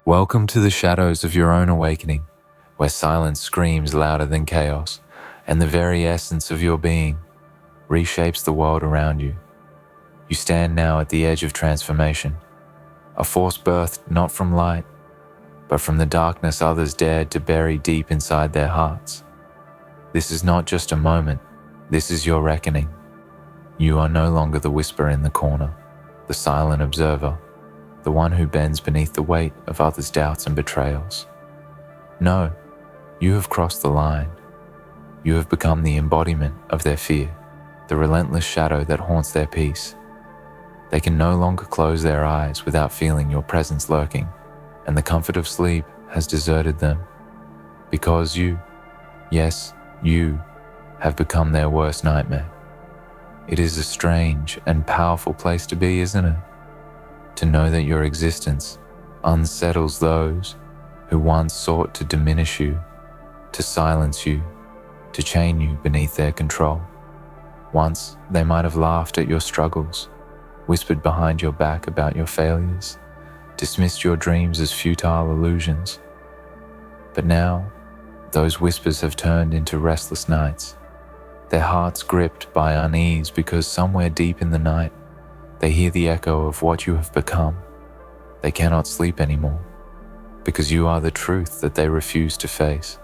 Welcome to the shadows of your own awakening, where silence screams louder than chaos, and the very essence of your being reshapes the world around you. You stand now at the edge of transformation, a force birthed not from light, but from the darkness others dared to bury deep inside their hearts. This is not just a moment, this is your reckoning. You are no longer the whisper in the corner, the silent observer, the one who bends beneath the weight of others' doubts and betrayals. No, you have crossed the line. You have become the embodiment of their fear, the relentless shadow that haunts their peace. They can no longer close their eyes without feeling your presence lurking, and the comfort of sleep has deserted them. Because you, yes, you, have become their worst nightmare. It is a strange and powerful place to be, isn't it? To know that your existence unsettles those who once sought to diminish you, to silence you, to chain you beneath their control. Once they might have laughed at your struggles, whispered behind your back about your failures, dismissed your dreams as futile illusions. But now, those whispers have turned into restless nights, their hearts gripped by unease because somewhere deep in the night, they hear the echo of what you have become. They cannot sleep anymore, because you are the truth that they refuse to face,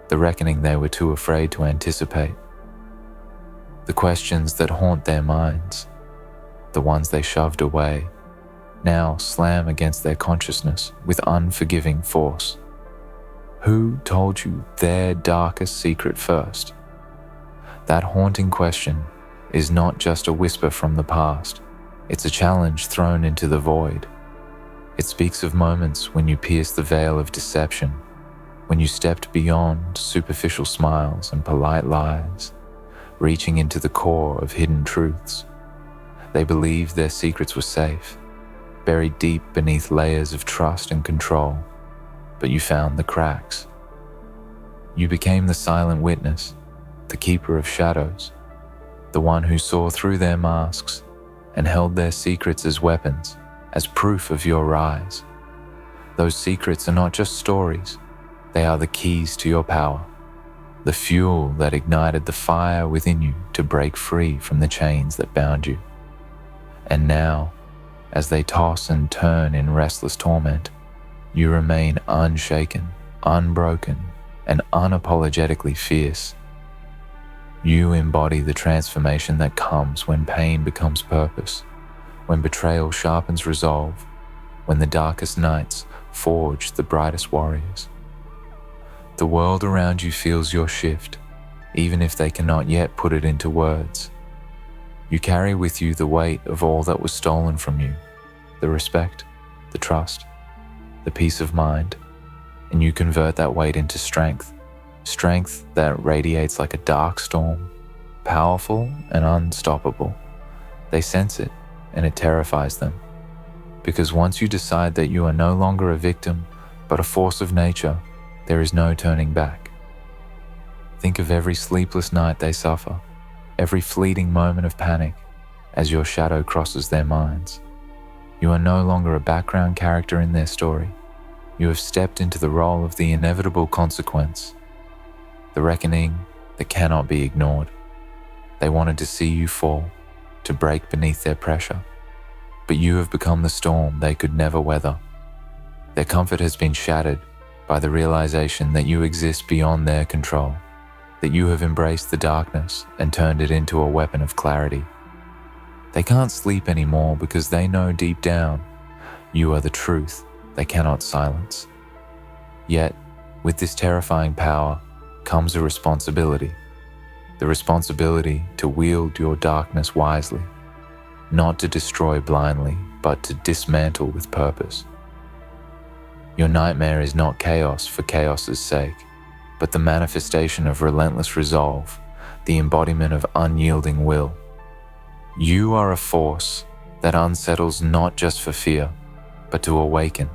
the reckoning they were too afraid to anticipate. The questions that haunt their minds, the ones they shoved away, now slam against their consciousness with unforgiving force. Who told you their darkest secret first? That haunting question is not just a whisper from the past. It's a challenge thrown into the void. It speaks of moments when you pierced the veil of deception, when you stepped beyond superficial smiles and polite lies, reaching into the core of hidden truths. They believed their secrets were safe, buried deep beneath layers of trust and control, but you found the cracks. You became the silent witness, the keeper of shadows, the one who saw through their masks and held their secrets as weapons, as proof of your rise. Those secrets are not just stories, they are the keys to your power, the fuel that ignited the fire within you to break free from the chains that bound you. And now, as they toss and turn in restless torment, you remain unshaken, unbroken, and unapologetically fierce. You embody the transformation that comes when pain becomes purpose, when betrayal sharpens resolve, when the darkest nights forge the brightest warriors. The world around you feels your shift, even if they cannot yet put it into words. You carry with you the weight of all that was stolen from you, the respect, the trust, the peace of mind, and you convert that weight into strength. Strength that radiates like a dark storm, powerful and unstoppable. They sense it, and it terrifies them. Because once you decide that you are no longer a victim, but a force of nature, there is no turning back. Think of every sleepless night they suffer, every fleeting moment of panic, as your shadow crosses their minds. You are no longer a background character in their story. You have stepped into the role of the inevitable consequence, the reckoning that cannot be ignored. They wanted to see you fall, to break beneath their pressure, but you have become the storm they could never weather. Their comfort has been shattered by the realization that you exist beyond their control, that you have embraced the darkness and turned it into a weapon of clarity. They can't sleep anymore because they know deep down you are the truth they cannot silence. Yet, with this terrifying power, comes a responsibility. The responsibility to wield your darkness wisely, not to destroy blindly, but to dismantle with purpose. Your nightmare is not chaos for chaos's sake, but the manifestation of relentless resolve, the embodiment of unyielding will. You are a force that unsettles not just for fear, but to awaken,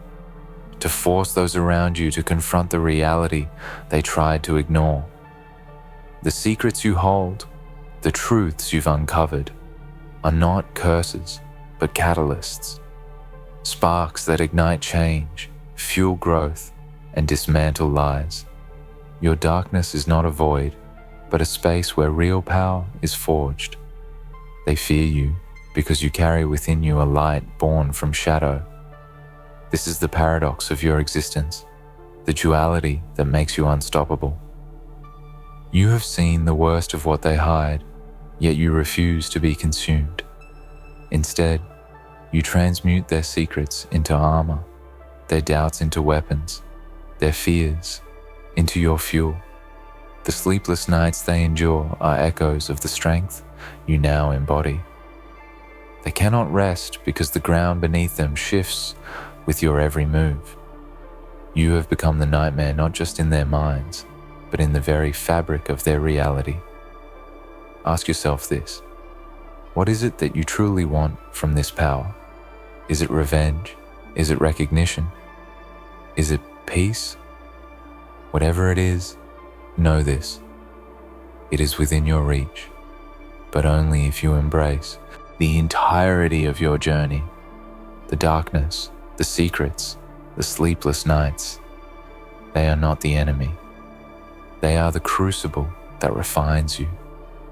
to force those around you to confront the reality they tried to ignore. The secrets you hold, the truths you've uncovered, are not curses, but catalysts, sparks that ignite change, fuel growth, and dismantle lies. Your darkness is not a void, but a space where real power is forged. They fear you because you carry within you a light born from shadow. This is the paradox of your existence, the duality that makes you unstoppable. You have seen the worst of what they hide, yet you refuse to be consumed. Instead, you transmute their secrets into armor, their doubts into weapons, their fears into your fuel. The sleepless nights they endure are echoes of the strength you now embody. They cannot rest because the ground beneath them shifts with your every move. You have become the nightmare not just in their minds, but in the very fabric of their reality. Ask yourself this: what is it that you truly want from this power? Is it revenge? Is it recognition? Is it peace? Whatever it is, know this: it is within your reach, but only if you embrace the entirety of your journey. The darkness, the secrets, the sleepless nights, they are not the enemy. They are the crucible that refines you.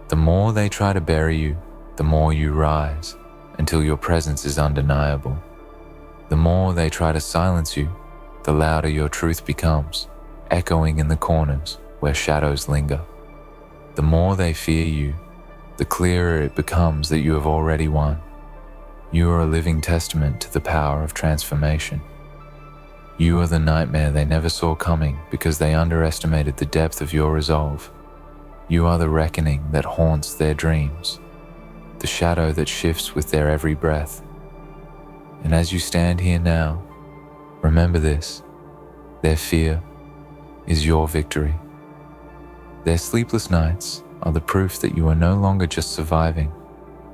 The more they try to bury you, the more you rise until your presence is undeniable. The more they try to silence you, the louder your truth becomes, echoing in the corners where shadows linger. The more they fear you, the clearer it becomes that you have already won. You are a living testament to the power of transformation. You are the nightmare they never saw coming because they underestimated the depth of your resolve. You are the reckoning that haunts their dreams, the shadow that shifts with their every breath. And as you stand here now, remember this: their fear is your victory. Their sleepless nights are the proof that you are no longer just surviving,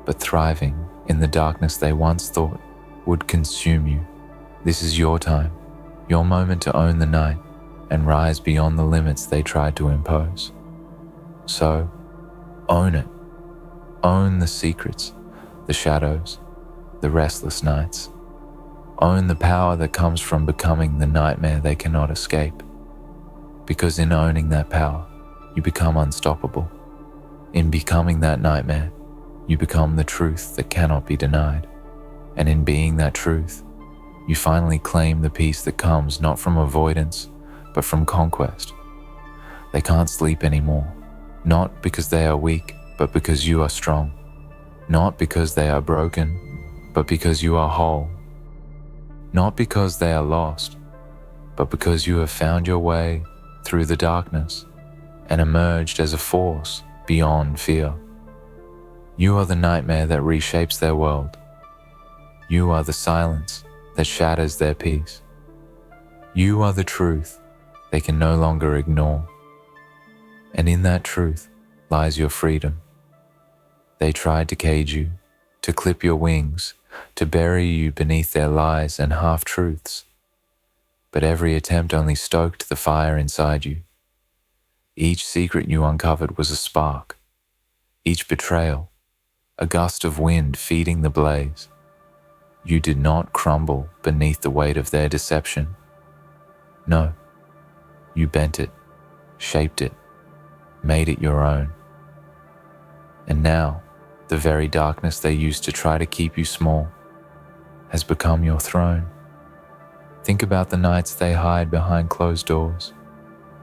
but thriving in the darkness they once thought would consume you. This is your time, your moment to own the night and rise beyond the limits they tried to impose. So, own it. Own the secrets, the shadows, the restless nights. Own the power that comes from becoming the nightmare they cannot escape. Because in owning that power, you become unstoppable. In becoming that nightmare, you become the truth that cannot be denied. And in being that truth, you finally claim the peace that comes not from avoidance, but from conquest. They can't sleep anymore, not because they are weak, but because you are strong. Not because they are broken, but because you are whole. Not because they are lost, but because you have found your way through the darkness and emerged as a force beyond fear. You are the nightmare that reshapes their world. You are the silence that shatters their peace. You are the truth they can no longer ignore. And in that truth lies your freedom. They tried to cage you, to clip your wings, to bury you beneath their lies and half-truths. But every attempt only stoked the fire inside you. Each secret you uncovered was a spark. Each betrayal, a gust of wind feeding the blaze. You did not crumble beneath the weight of their deception. No, you bent it, shaped it, made it your own. And now, the very darkness they used to try to keep you small has become your throne. Think about the nights they hide behind closed doors,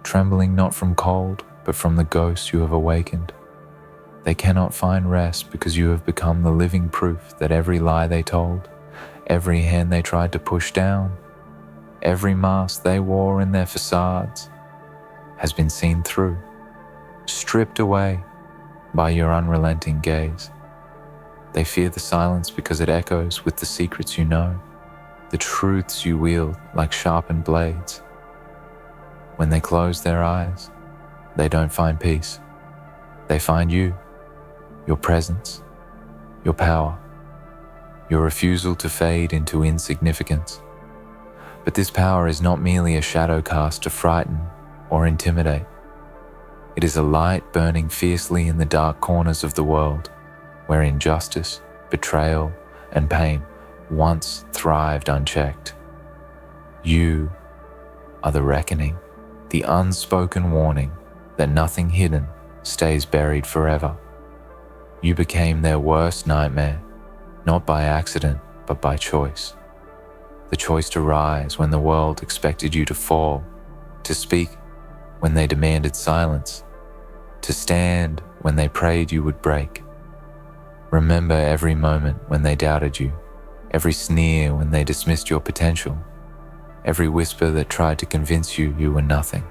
trembling not from cold, but from the ghosts you have awakened. They cannot find rest because you have become the living proof that every lie they told, every hand they tried to push down, every mask they wore in their facades has been seen through, stripped away by your unrelenting gaze. They fear the silence because it echoes with the secrets you know, the truths you wield like sharpened blades. When they close their eyes, they don't find peace. They find you, your presence, your power, your refusal to fade into insignificance. But this power is not merely a shadow cast to frighten or intimidate. It is a light burning fiercely in the dark corners of the world, where injustice, betrayal, and pain once thrived unchecked. You are the reckoning, the unspoken warning that nothing hidden stays buried forever. You became their worst nightmare, not by accident, but by choice. The choice to rise when the world expected you to fall, to speak when they demanded silence, to stand when they prayed you would break. Remember every moment when they doubted you, every sneer when they dismissed your potential, every whisper that tried to convince you you were nothing.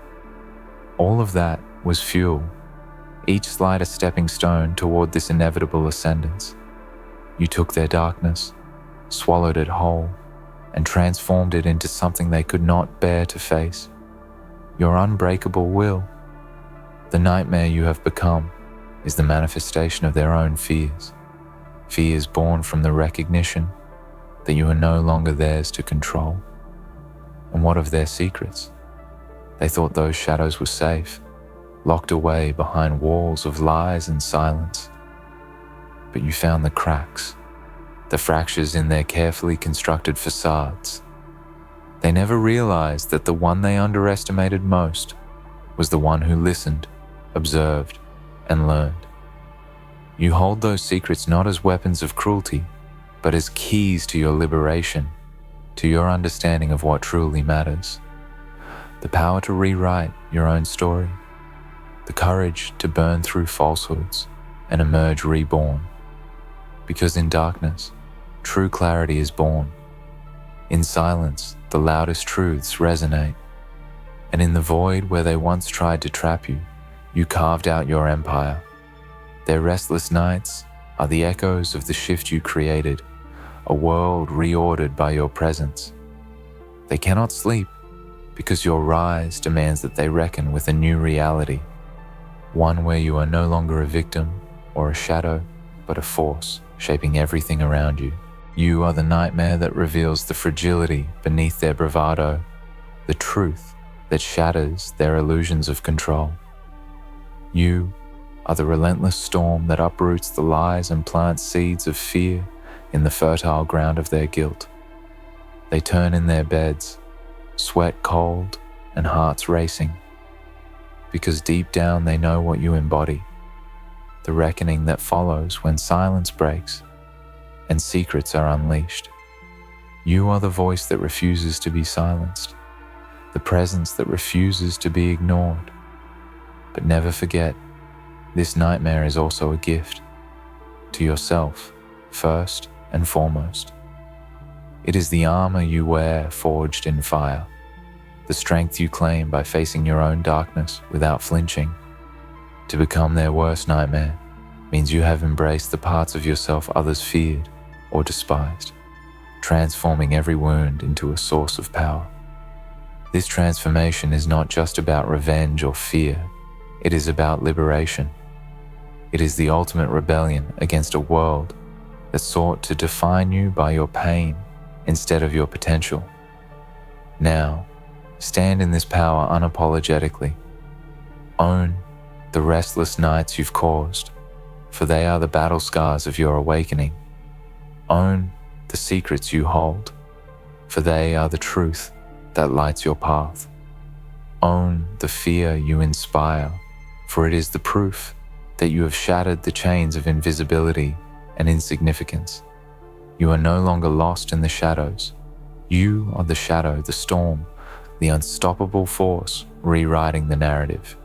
All of that was fuel, each slight a stepping stone toward this inevitable ascendance. You took their darkness, swallowed it whole, and transformed it into something they could not bear to face. Your unbreakable will. The nightmare you have become is the manifestation of their own fears. Fears born from the recognition that you are no longer theirs to control. And what of their secrets? They thought those shadows were safe, locked away behind walls of lies and silence. But you found the cracks, the fractures in their carefully constructed facades. They never realized that the one they underestimated most was the one who listened, observed, and learned. You hold those secrets not as weapons of cruelty, but as keys to your liberation, to your understanding of what truly matters. The power to rewrite your own story, the courage to burn through falsehoods and emerge reborn. Because in darkness, true clarity is born. In silence, the loudest truths resonate. And in the void where they once tried to trap you, you carved out your empire. Their restless nights are the echoes of the shift you created, a world reordered by your presence. They cannot sleep because your rise demands that they reckon with a new reality, one where you are no longer a victim or a shadow, but a force shaping everything around you. You are the nightmare that reveals the fragility beneath their bravado, the truth that shatters their illusions of control. You are the relentless storm that uproots the lies and plants seeds of fear in the fertile ground of their guilt. They turn in their beds, sweat cold and hearts racing, because deep down they know what you embody, the reckoning that follows when silence breaks and secrets are unleashed. You are the voice that refuses to be silenced, the presence that refuses to be ignored. But never forget, this nightmare is also a gift to yourself, first and foremost. It is the armor you wear forged in fire, the strength you claim by facing your own darkness without flinching. To become their worst nightmare means you have embraced the parts of yourself others feared or despised, transforming every wound into a source of power. This transformation is not just about revenge or fear, it is about liberation. It is the ultimate rebellion against a world that sought to define you by your pain instead of your potential. Now, stand in this power unapologetically. Own the restless nights you've caused, for they are the battle scars of your awakening. Own the secrets you hold, for they are the truth that lights your path. Own the fear you inspire, for it is the proof that you have shattered the chains of invisibility and insignificance. You are no longer lost in the shadows. You are the shadow, the storm, the unstoppable force rewriting the narrative.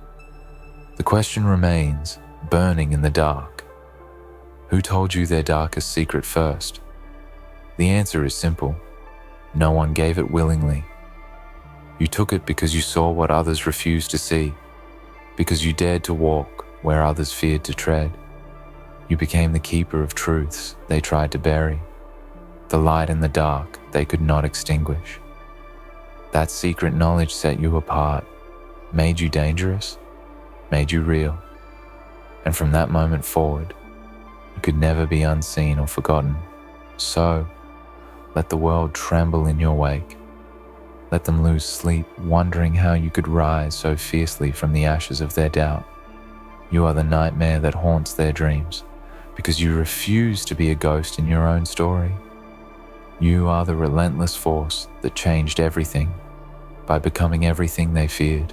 The question remains, burning in the dark. Who told you their darkest secret first? The answer is simple. No one gave it willingly. You took it because you saw what others refused to see, because you dared to walk where others feared to tread. You became the keeper of truths they tried to bury, the light in the dark they could not extinguish. That secret knowledge set you apart, made you dangerous, made you real. And from that moment forward, you could never be unseen or forgotten. So, let the world tremble in your wake. Let them lose sleep, wondering how you could rise so fiercely from the ashes of their doubt. You are the nightmare that haunts their dreams, because you refuse to be a ghost in your own story. You are the relentless force that changed everything, by becoming everything they feared.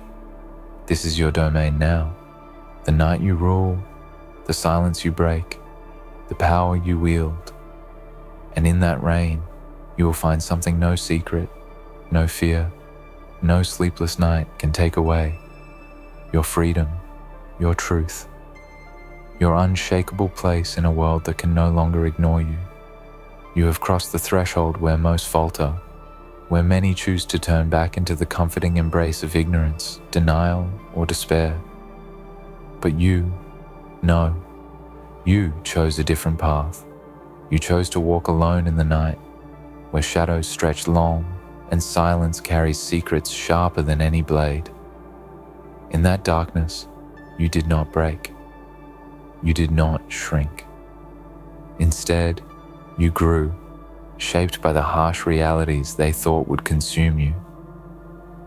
This is your domain now. The night you rule, the silence you break, the power you wield. And in that reign, you will find something no secret, no fear, no sleepless night can take away. Your freedom, your truth, your unshakable place in a world that can no longer ignore you. You have crossed the threshold where most falter, where many choose to turn back into the comforting embrace of ignorance, denial, or despair. But you, no, you chose a different path. You chose to walk alone in the night, where shadows stretch long and silence carries secrets sharper than any blade. In that darkness, you did not break. You did not shrink. Instead, you grew, shaped by the harsh realities they thought would consume you.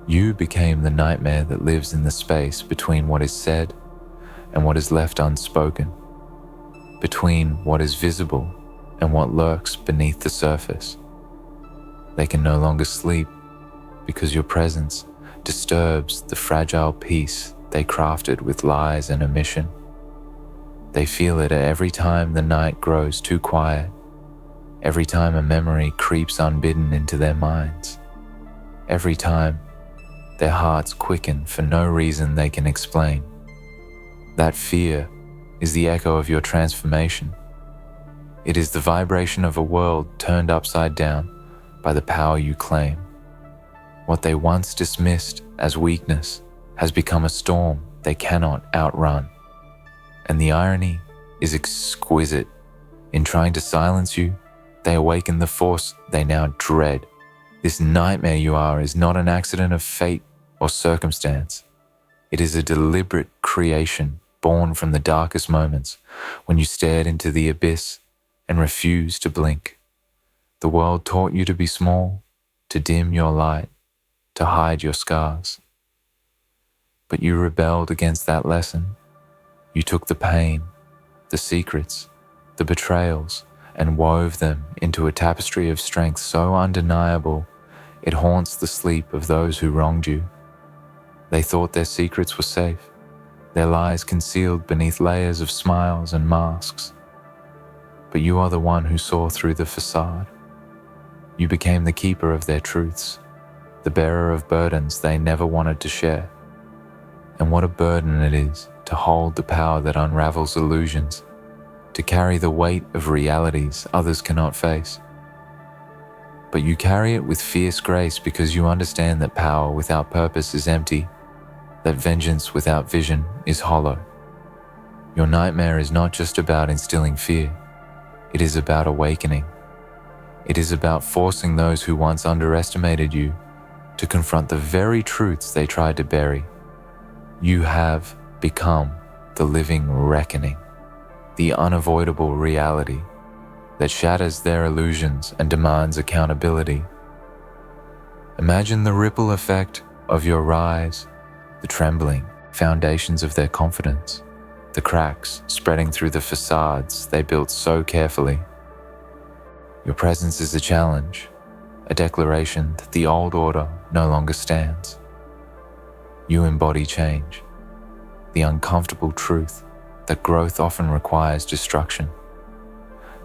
You became the nightmare that lives in the space between what is said and what is left unspoken, between what is visible and what lurks beneath the surface. They can no longer sleep because your presence disturbs the fragile peace they crafted with lies and omission. They feel it every time the night grows too quiet, every time a memory creeps unbidden into their minds, every time their hearts quicken for no reason they can explain. That fear is the echo of your transformation. It is the vibration of a world turned upside down by the power you claim. What they once dismissed as weakness has become a storm they cannot outrun. And the irony is exquisite. In trying to silence you, they awaken the force they now dread. This nightmare you are is not an accident of fate or circumstance. It is a deliberate creation born from the darkest moments when you stared into the abyss and refused to blink. The world taught you to be small, to dim your light, to hide your scars. But you rebelled against that lesson. You took the pain, the secrets, the betrayals, and wove them into a tapestry of strength so undeniable it haunts the sleep of those who wronged you. They thought their secrets were safe, their lies concealed beneath layers of smiles and masks. But you are the one who saw through the facade. You became the keeper of their truths, the bearer of burdens they never wanted to share. And what a burden it is to hold the power that unravels illusions, to carry the weight of realities others cannot face. But you carry it with fierce grace because you understand that power without purpose is empty, that vengeance without vision is hollow. Your nightmare is not just about instilling fear, it is about awakening. It is about forcing those who once underestimated you to confront the very truths they tried to bury. You have become the living reckoning, the unavoidable reality that shatters their illusions and demands accountability. Imagine the ripple effect of your rise, the trembling foundations of their confidence, the cracks spreading through the facades they built so carefully. Your presence is a challenge, a declaration that the old order no longer stands. You embody change, the uncomfortable truth that growth often requires destruction.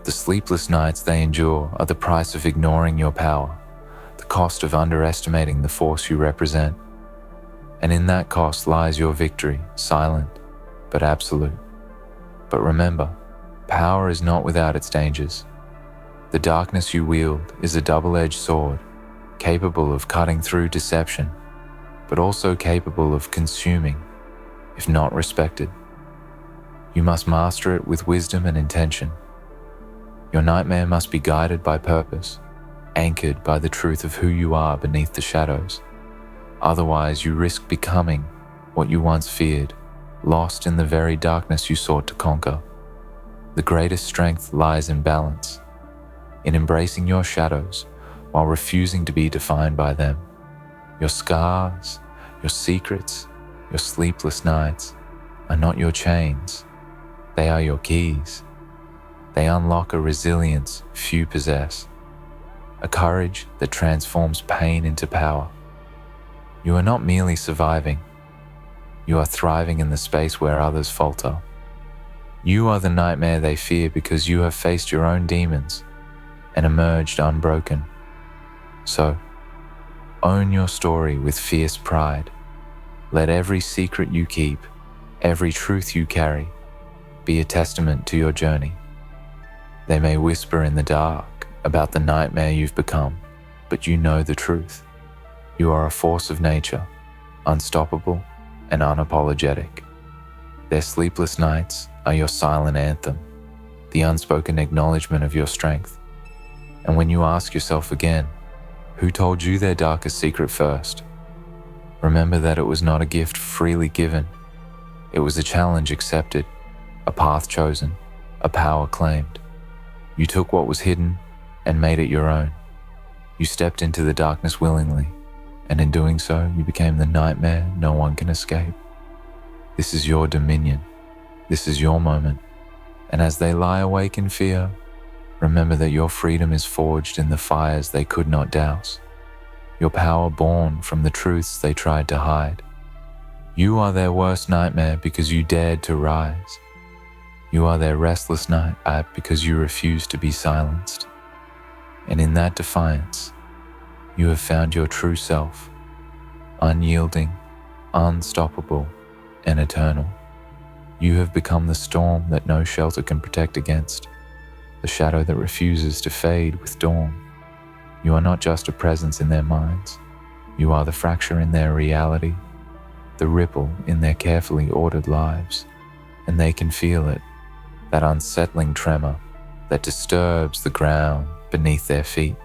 The sleepless nights they endure are the price of ignoring your power, the cost of underestimating the force you represent. And in that cost lies your victory, silent but absolute. But remember, power is not without its dangers. The darkness you wield is a double-edged sword, capable of cutting through deception, but also capable of consuming, if not respected. You must master it with wisdom and intention. Your nightmare must be guided by purpose, anchored by the truth of who you are beneath the shadows. Otherwise, you risk becoming what you once feared, lost in the very darkness you sought to conquer. The greatest strength lies in balance, in embracing your shadows while refusing to be defined by them. Your scars, your secrets, your sleepless nights are not your chains. They are your keys. They unlock a resilience few possess, a courage that transforms pain into power. You are not merely surviving. You are thriving in the space where others falter. You are the nightmare they fear because you have faced your own demons and emerged unbroken. So, own your story with fierce pride. Let every secret you keep, every truth you carry, be a testament to your journey. They may whisper in the dark about the nightmare you've become, but you know the truth. You are a force of nature, unstoppable and unapologetic. Their sleepless nights are your silent anthem, the unspoken acknowledgement of your strength. And when you ask yourself again, who told you their darkest secret first? Remember that it was not a gift freely given. It was a challenge accepted, a path chosen, a power claimed. You took what was hidden and made it your own. You stepped into the darkness willingly, and in doing so, you became the nightmare no one can escape. This is your dominion. This is your moment. And as they lie awake in fear, remember that your freedom is forged in the fires they could not douse. Your power born from the truths they tried to hide. You are their worst nightmare because you dared to rise. You are their restless night because you refused to be silenced. And in that defiance, you have found your true self, unyielding, unstoppable, and eternal. You have become the storm that no shelter can protect against, the shadow that refuses to fade with dawn. You are not just a presence in their minds. You are the fracture in their reality, the ripple in their carefully ordered lives, and they can feel it, that unsettling tremor that disturbs the ground beneath their feet.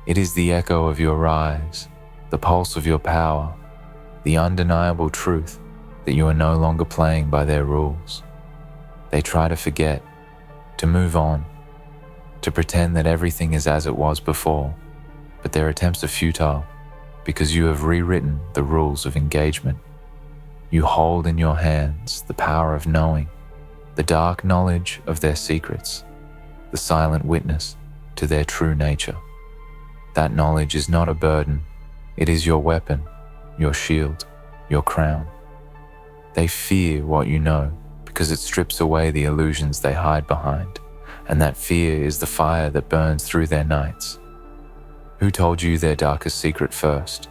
It is the echo of your rise, the pulse of your power, the undeniable truth that you are no longer playing by their rules. They try to forget, to move on, to pretend that everything is as it was before, but their attempts are futile because you have rewritten the rules of engagement. You hold in your hands the power of knowing, the dark knowledge of their secrets, the silent witness to their true nature. That knowledge is not a burden. It is your weapon, your shield, your crown. They fear what you know because it strips away the illusions they hide behind, and that fear is the fire that burns through their nights. Who told you their darkest secret first?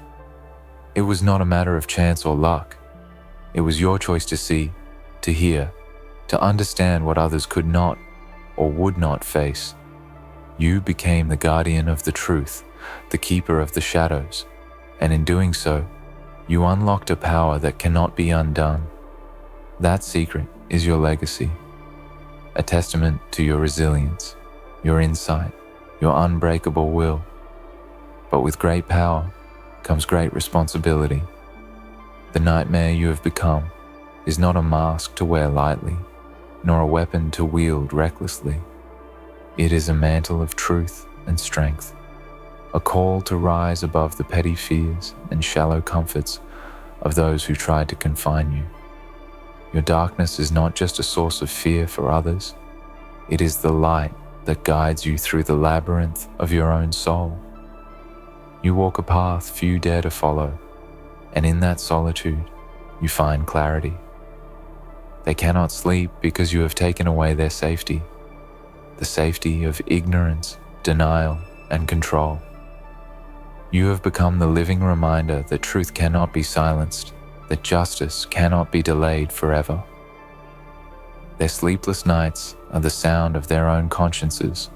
It was not a matter of chance or luck. It was your choice to see, to hear, to understand what others could not or would not face. You became the guardian of the truth, the keeper of the shadows, and in doing so, you unlocked a power that cannot be undone. That secret is your legacy, a testament to your resilience, your insight, your unbreakable will. But with great power comes great responsibility. The nightmare you have become is not a mask to wear lightly, nor a weapon to wield recklessly. It is a mantle of truth and strength, a call to rise above the petty fears and shallow comforts of those who tried to confine you. Your darkness is not just a source of fear for others, it is the light that guides you through the labyrinth of your own soul. You walk a path few dare to follow, and in that solitude, you find clarity. They cannot sleep because you have taken away their safety, the safety of ignorance, denial, and control. You have become the living reminder that truth cannot be silenced, that justice cannot be delayed forever. Their sleepless nights are the sound of their own consciences,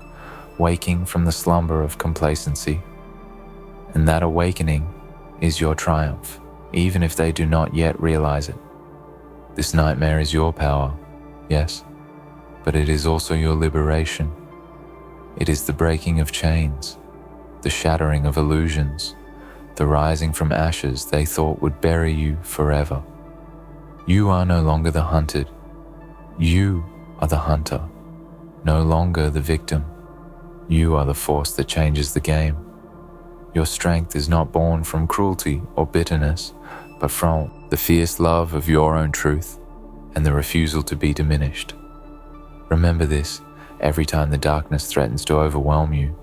waking from the slumber of complacency. And that awakening is your triumph, even if they do not yet realize it. This nightmare is your power, yes, but it is also your liberation. It is the breaking of chains, the shattering of illusions, the rising from ashes they thought would bury you forever. You are no longer the hunted. You are the hunter, no longer the victim. You are the force that changes the game. Your strength is not born from cruelty or bitterness, but from the fierce love of your own truth and the refusal to be diminished. Remember this every time the darkness threatens to overwhelm you.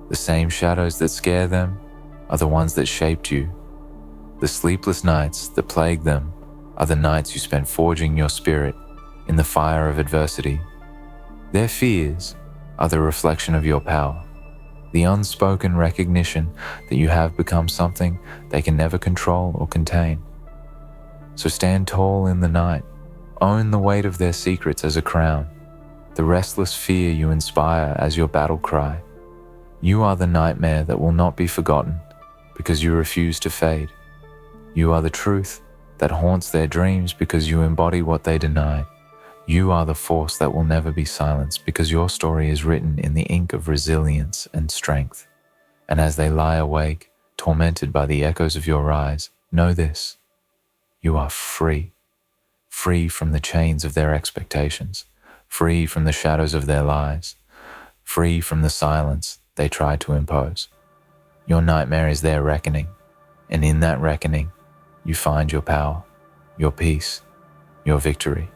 The same shadows that scare them are the ones that shaped you. The sleepless nights that plague them are the nights you spent forging your spirit in the fire of adversity. Their fears are the reflection of your power, the unspoken recognition that you have become something they can never control or contain. So stand tall in the night, own the weight of their secrets as a crown, the restless fear you inspire as your battle cry. You are the nightmare that will not be forgotten because you refuse to fade. You are the truth that haunts their dreams because you embody what they denied. You are the force that will never be silenced because your story is written in the ink of resilience and strength. And as they lie awake, tormented by the echoes of your rise, know this: you are free. Free from the chains of their expectations, free from the shadows of their lies, free from the silence they try to impose. Your nightmare is their reckoning, and in that reckoning, you find your power, your peace, your victory.